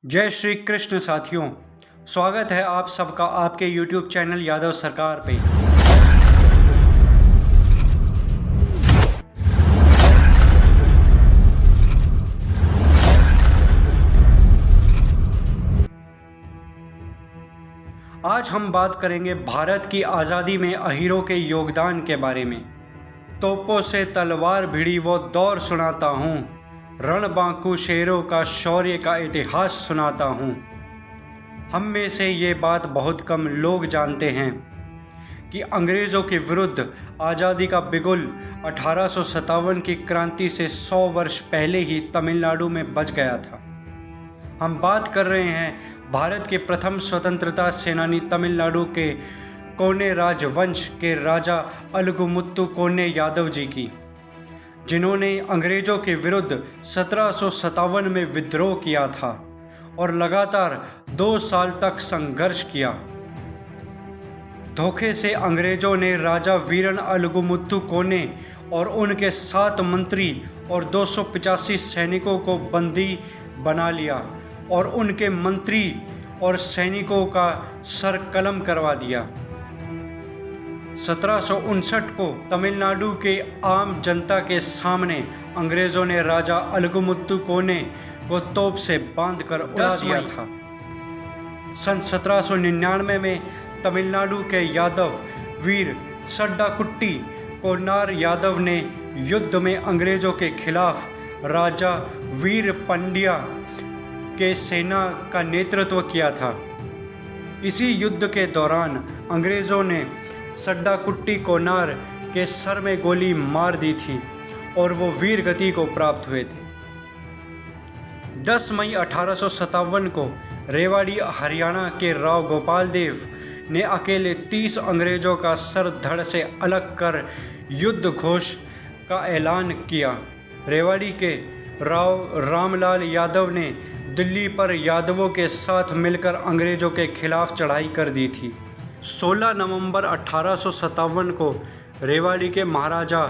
जय श्री कृष्ण साथियों, स्वागत है आप सबका आपके YouTube चैनल यादव सरकार पे। आज हम बात करेंगे भारत की आज़ादी में अहीरों के योगदान के बारे में। तोपों से तलवार भिड़ी वो दौर सुनाता हूँ, रणबांकू शेरों का शौर्य का इतिहास सुनाता हूँ। हम में से ये बात बहुत कम लोग जानते हैं कि अंग्रेज़ों के विरुद्ध आज़ादी का बिगुल 1857 की क्रांति से 100 वर्ष पहले ही तमिलनाडु में बज गया था। हम बात कर रहे हैं भारत के प्रथम स्वतंत्रता सेनानी तमिलनाडु के कोने राजवंश के राजा अलगुमुत्तु कोने यादव जी की, जिन्होंने अंग्रेज़ों के विरुद्ध 1757 में विद्रोह किया था और लगातार 2 साल तक संघर्ष किया। धोखे से अंग्रेज़ों ने राजा वीरन अलगुमुत्तु कोने और उनके 7 मंत्री और 285 सैनिकों को बंदी बना लिया और उनके मंत्री और सैनिकों का सर कलम करवा दिया। 1759 को तमिलनाडु के आम जनता के सामने अंग्रेज़ों ने राजा अलगुमुत्तु कोने को तोप से बांधकर उड़ा दिया था। सन 1799 में तमिलनाडु के यादव वीर सड्डाकुट्टी कोन्नार यादव ने युद्ध में अंग्रेज़ों के खिलाफ राजा वीर पंड्या के सेना का नेतृत्व किया था। इसी युद्ध के दौरान अंग्रेज़ों ने सड्डाकुट्टी कोन्नार के सर में गोली मार दी थी और वो वीर गति को प्राप्त हुए थे। 10 मई 1857 को रेवाड़ी हरियाणा के राव गोपाल देव ने अकेले 30 अंग्रेज़ों का सर धड़ से अलग कर युद्ध घोष का ऐलान किया। रेवाड़ी के राव रामलाल यादव ने दिल्ली पर यादवों के साथ मिलकर अंग्रेज़ों के खिलाफ चढ़ाई कर दी थी। 16 नवंबर 1857 को रेवाड़ी के महाराजा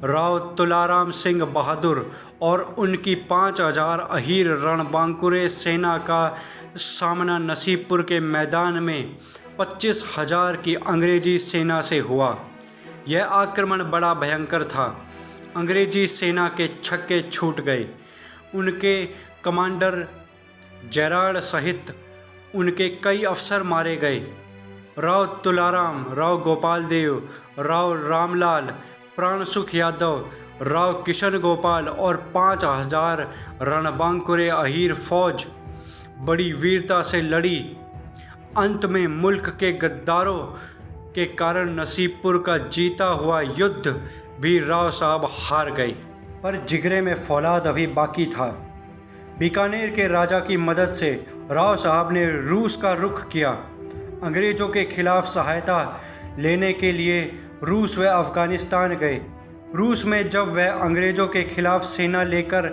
राव तुलाराम सिंह बहादुर और उनकी 5000 अहीर रणबांकुरे सेना का सामना नसीबपुर के मैदान में 25,000 की अंग्रेजी सेना से हुआ। यह आक्रमण बड़ा भयंकर था। अंग्रेजी सेना के छक्के छूट गए। उनके कमांडर जेरार्ड सहित उनके कई अफसर मारे गए। राव तुलाराम, राव गोपाल देव, राव रामलाल, प्राणसुख यादव, राव किशन गोपाल और 5000 रणबांकुरे अहीर फौज बड़ी वीरता से लड़ी। अंत में मुल्क के गद्दारों के कारण नसीबपुर का जीता हुआ युद्ध भी राव साहब हार गए, पर जिगरे में फौलाद अभी बाकी था। बीकानेर के राजा की मदद से राव साहब ने रूस का रुख किया। अंग्रेज़ों के खिलाफ सहायता लेने के लिए रूस व अफ़गानिस्तान गए। रूस में जब वह अंग्रेज़ों के खिलाफ सेना लेकर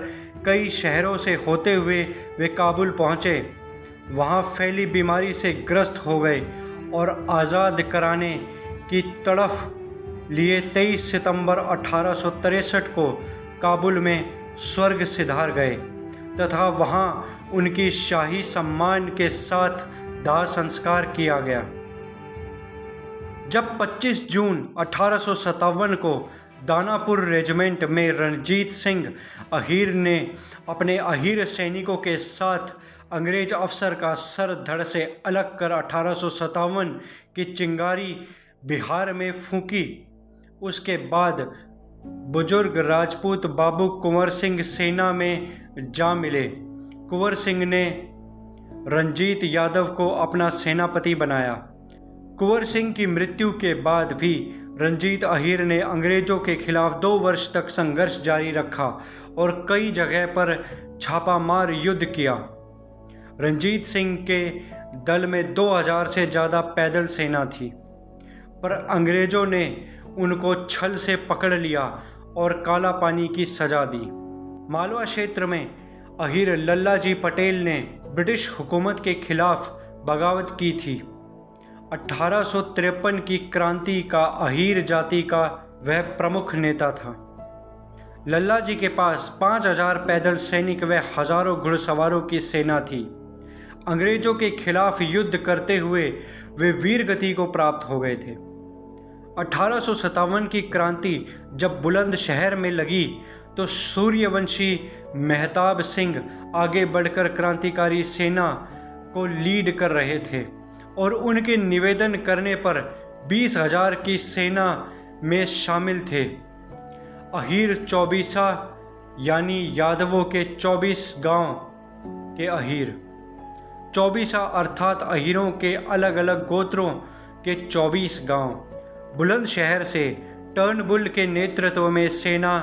कई शहरों से होते हुए वे काबुल पहुँचे, वहाँ फैली बीमारी से ग्रस्त हो गए और आज़ाद कराने की तड़फ लिए 23 सितंबर 1863 को काबुल में स्वर्ग सिधार गए तथा वहाँ उनकी शाही सम्मान के साथ दाह संस्कार किया गया। जब 25 जून 1857 को दानापुर रेजिमेंट में रणजीत सिंह अहीर ने अपने अहीर सैनिकों के साथ अंग्रेज अफसर का सर धड़ से अलग कर 1857 की चिंगारी बिहार में फूंकी, उसके बाद बुजुर्ग राजपूत बाबू कुंवर सिंह सेना में जा मिले। कुंवर सिंह ने रंजीत यादव को अपना सेनापति बनाया। कुंवर सिंह की मृत्यु के बाद भी रंजीत अहीर ने अंग्रेज़ों के खिलाफ 2 वर्ष तक संघर्ष जारी रखा और कई जगह पर छापामार युद्ध किया। रंजीत सिंह के दल में 2000 से ज़्यादा पैदल सेना थी, पर अंग्रेज़ों ने उनको छल से पकड़ लिया और काला पानी की सज़ा दी। मालवा क्षेत्र में अहीर लल्ला जी पटेल ने ब्रिटिश हुकूमत के खिलाफ बगावत की थी। 1853 की क्रांति का अहीर जाति का वह प्रमुख नेता था। लल्ला जी के पास 5000 पैदल सैनिक व हजारों घुड़सवारों की सेना थी। अंग्रेजों के खिलाफ युद्ध करते हुए वे वीर गति को प्राप्त हो गए थे। 1857 की क्रांति जब बुलंदशहर में लगी तो सूर्यवंशी मेहताब सिंह आगे बढ़कर क्रांतिकारी सेना को लीड कर रहे थे और उनके निवेदन करने पर 20,000 की सेना में शामिल थे। अहीर चौबीसा यानी यादवों के 24 गांव के अहीर, चौबीसा अर्थात अहीरों के अलग अलग गोत्रों के 24 गांव। बुलंदशहर से टर्नबुल के नेतृत्व में सेना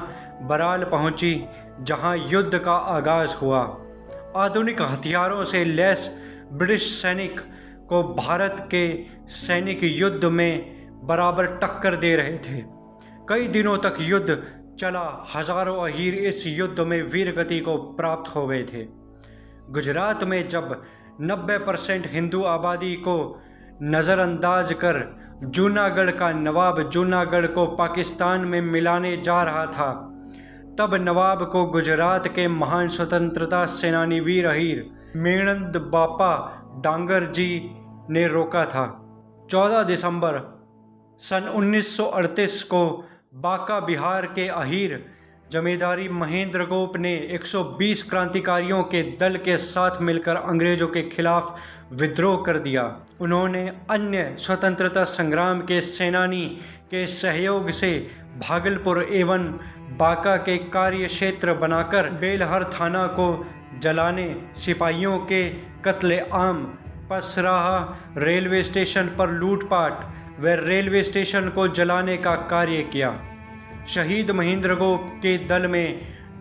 बराल पहुंची, जहां युद्ध का आगाज हुआ। आधुनिक हथियारों से लैस ब्रिटिश सैनिक को भारत के सैनिक युद्ध में बराबर टक्कर दे रहे थे। कई दिनों तक युद्ध चला। हजारों अहीर इस युद्ध में वीरगति को प्राप्त हो गए थे। गुजरात में जब 90% हिंदू आबादी को नज़रअंदाज कर जूनागढ़ का नवाब जूनागढ़ को पाकिस्तान में मिलाने जा रहा था, तब नवाब को गुजरात के महान स्वतंत्रता सेनानी वीर अहीर मेणंद बापा डांगर जी ने रोका था। 14 दिसंबर सन 1938 को बांका बिहार के अहीर जमींदारी महेंद्र गोप ने 120 क्रांतिकारियों के दल के साथ मिलकर अंग्रेजों के खिलाफ विद्रोह कर दिया। उन्होंने अन्य स्वतंत्रता संग्राम के सेनानी के सहयोग से भागलपुर एवं बांका के कार्य क्षेत्र बनाकर बेलहर थाना को जलाने, सिपाहियों के कत्ले-आम, पसराहा रेलवे स्टेशन पर लूटपाट व रेलवे स्टेशन को जलाने का कार्य किया। शहीद महेंद्र गोप के दल में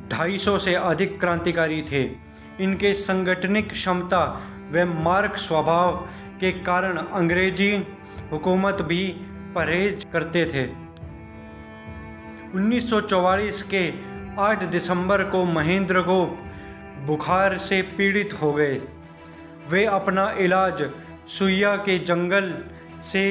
250 से अधिक क्रांतिकारी थे। इनके संगठनिक क्षमता व मार्क स्वभाव के कारण अंग्रेजी हुकूमत भी परहेज करते थे। 1944 के 8 दिसंबर को महेंद्र गोप बुखार से पीड़ित हो गए। वे अपना इलाज सुइया के जंगल से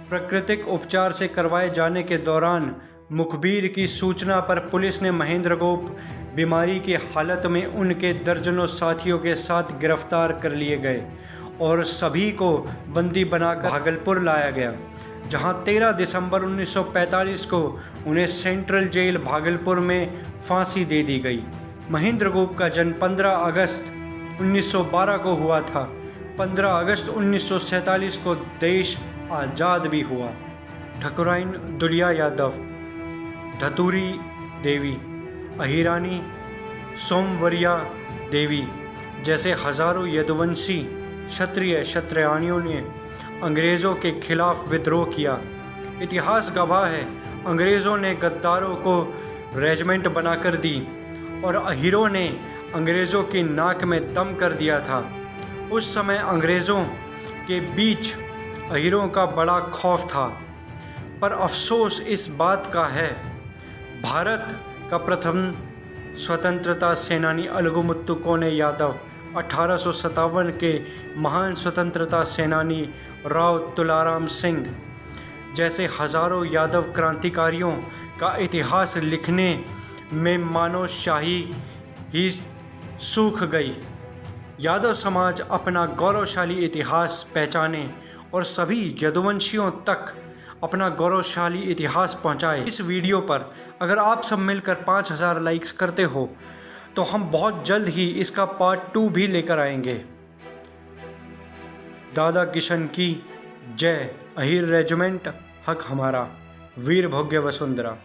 प्राकृतिक उपचार से करवाए जाने के दौरान मुखबिर की सूचना पर पुलिस ने महेंद्र गोप बीमारी की हालत में उनके दर्जनों साथियों के साथ गिरफ्तार कर लिए गए और सभी को बंदी बनाकर भागलपुर लाया गया, जहां 13 दिसंबर 1945 को उन्हें सेंट्रल जेल भागलपुर में फांसी दे दी गई। महेंद्र गोप का जन्म 15 अगस्त 1912 को हुआ था। 15 अगस्त 1947 को देश आज़ाद भी हुआ। ठकुराइन दुलिया यादव, धतूरी देवी, अहिरानी सोमवरिया देवी जैसे हजारों यदुवंशी क्षत्रिय क्षत्रियाणियों ने अंग्रेज़ों के खिलाफ विद्रोह किया। इतिहास गवाह है, अंग्रेज़ों ने गद्दारों को रेजिमेंट बनाकर दी और अहीरों ने अंग्रेज़ों की नाक में दम कर दिया था। उस समय अंग्रेज़ों के बीच अहीरों का बड़ा खौफ था, पर अफसोस इस बात का है, भारत का प्रथम स्वतंत्रता सेनानी अलगुमुत्तु कोने यादव, 1857 के महान स्वतंत्रता सेनानी राव तुलाराम सिंह जैसे हजारों यादव क्रांतिकारियों का इतिहास लिखने में मानो शाही ही सूख गई। यादव समाज अपना गौरवशाली इतिहास पहचाने और सभी यदुवंशियों तक अपना गौरवशाली इतिहास पहुंचाए। इस वीडियो पर अगर आप सब मिलकर 5000 लाइक्स करते हो तो हम बहुत जल्द ही इसका पार्ट 2 भी लेकर आएंगे। दादा किशन की जय। अहीर रेजिमेंट हक हमारा। वीर भोग्य वसुंधरा।